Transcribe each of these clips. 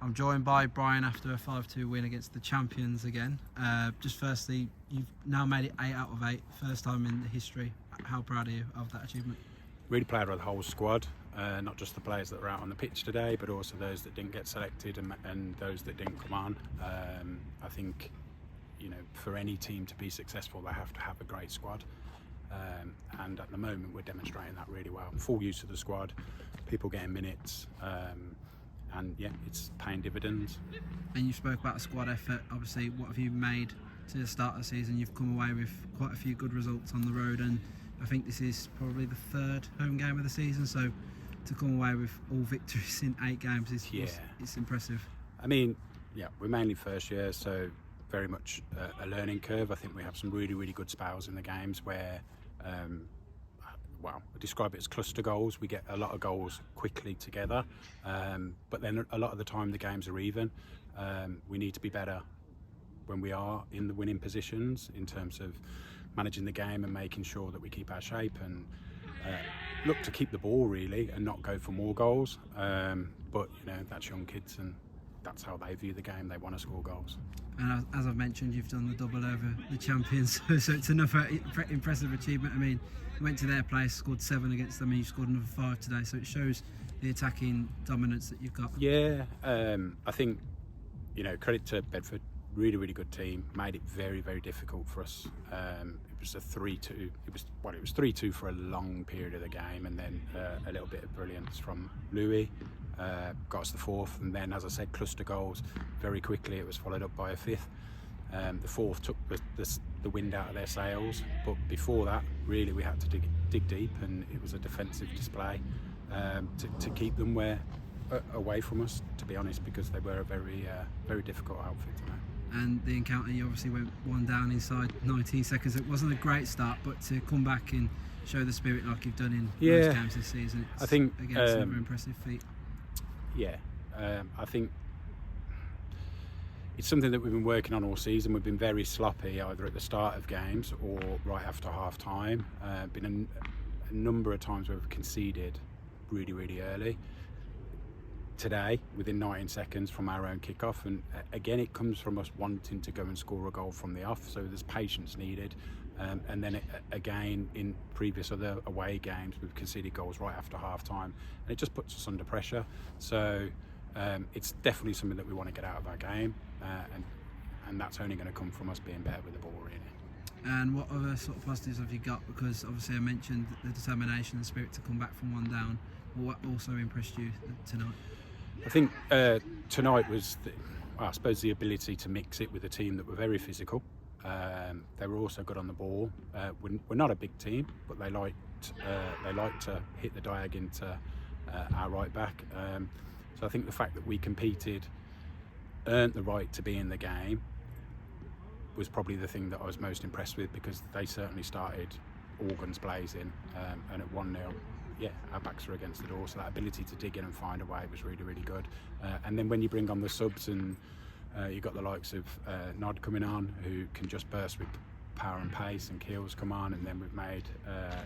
I'm joined by Bryan after a 5-2 win against the champions again. Just firstly, you've now made it 8 out of 8, first time in history. How proud are you of that achievement? Really proud of the whole squad, not just the players that were out on the pitch today, but also those that didn't get selected and those that didn't come on. I think, for any team to be successful, they have to have a great squad. And at the moment, we're demonstrating that really well. Full use of the squad, people getting minutes, and yeah, it's paying dividends. And you spoke about a squad effort. Obviously, what have you made to the start of the season? You've come away with quite a few good results on the road, and I think this is probably the 3rd home game of the season. So to come away with all victories in 8 games it's impressive. I mean, yeah, we're mainly first year, so very much a learning curve. I think we have some really, really good spells in the games where, I describe it as cluster goals. We get a lot of goals quickly together, but then a lot of the time the games are even. We need to be better when we are in the winning positions in terms of managing the game and making sure that we keep our shape and look to keep the ball really and not go for more goals. But that's young kids and that's how they view the game. They want to score goals. And as I've mentioned, you've done the double over the champions, so it's another impressive achievement. I mean, you went to their place, scored 7 against them, and you scored another 5 today, so it shows the attacking dominance that you've got. Yeah, I think, credit to Bedford, really, really good team, made it very, very difficult for us. It was a 3-2, it was 3-2 for a long period of the game, and then a little bit of brilliance from Louis. Got us the 4th, and then, as I said, cluster goals. Very quickly it was followed up by a 5th. The 4th took the wind out of their sails, but before that really we had to dig deep, and it was a defensive display to keep them away from us, to be honest, because they were a very difficult outfit tonight. And the encounter, you obviously went 1 down inside 19 seconds. It wasn't a great start, but to come back and show the spirit like you've done in most games this season, I think again, it's another impressive feat. Yeah, I think it's something that we've been working on all season. We've been very sloppy either at the start of games or right after half time. Been a number of times where we've conceded really, really early. Today, within 19 seconds from our own kickoff, and again it comes from us wanting to go and score a goal from the off, so there's patience needed. And then again in previous other away games we've conceded goals right after half time, and it just puts us under pressure. So it's definitely something that we want to get out of our game, and that's only going to come from us being better with the ball really. And what other sort of positives have you got? Because obviously I mentioned the determination and spirit to come back from 1 down. What also impressed you tonight? I think tonight was, I suppose, the ability to mix it with a team that were very physical. They were also good on the ball. We're not a big team, but they like to hit the diag into our right back. So I think the fact that we competed, earned the right to be in the game, was probably the thing that I was most impressed with, because they certainly started all guns blazing, and at 1-0. Yeah, our backs are against the door, so that ability to dig in and find a way was really, really good. And then when you bring on the subs, and you've got the likes of Nod coming on, who can just burst with power and pace, and Keel's come on, and then we've made,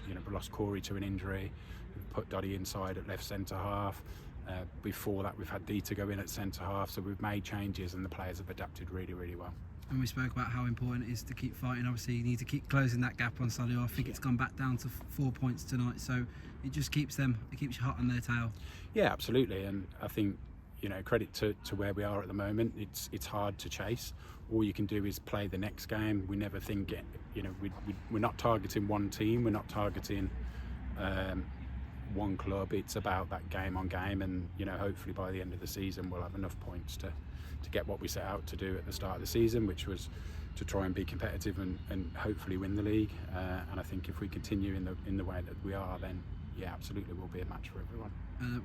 we lost Corey to an injury, we've put Doddy inside at left centre half. Before that we've had Dieter go in at centre half, so we've made changes and the players have adapted really, really well. And we spoke about how important it is to keep fighting. Obviously you need to keep closing that gap on Solihull. I think it's gone back down to 4 points tonight, so it just keeps you hot on their tail. Yeah, absolutely, and I think, credit to where we are at the moment. It's hard to chase. All you can do is play the next game. We never think we're not targeting one team, we're not targeting one club. It's about that game on game, and hopefully by the end of the season we'll have enough points to get what we set out to do at the start of the season, which was to try and be competitive and hopefully win the league. And I think if we continue in the way that we are, then yeah, absolutely will be a match for everyone.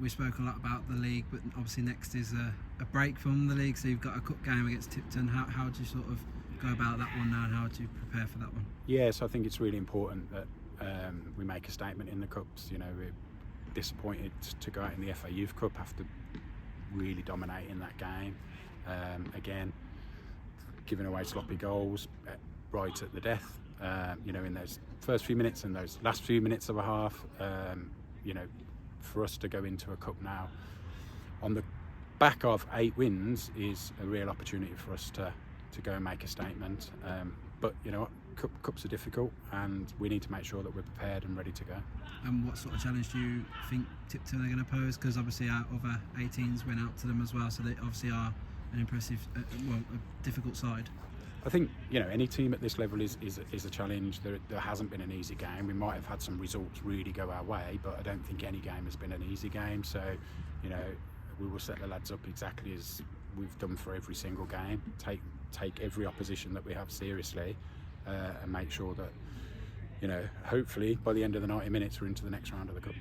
We spoke a lot about the league, but obviously next is a break from the league, so you've got a cup game against Tipton. How do you sort of go about that one now, and how do you prepare for that one? Yeah, so I think it's really important that we make a statement in the cups. We're disappointed to go out in the FA Youth Cup after really dominating that game. Again, giving away sloppy goals right at the death, in those first few minutes and those last few minutes of a half. For us to go into a cup now on the back of 8 wins is a real opportunity for us to go and make a statement. But you know what, cups are difficult, and we need to make sure that we're prepared and ready to go. And what sort of challenge do you think Tipton are going to pose? Because obviously our other 18s went out to them as well, so they obviously are an impressive, a difficult side. I think, you know, any team at this level is a challenge. There hasn't been an easy game. We might have had some results really go our way, but I don't think any game has been an easy game. So, you know, we will set the lads up exactly as we've done for every single game. Take every opposition that we have seriously, and make sure that, you know, hopefully by the end of the 90 minutes we're into the next round of the cup.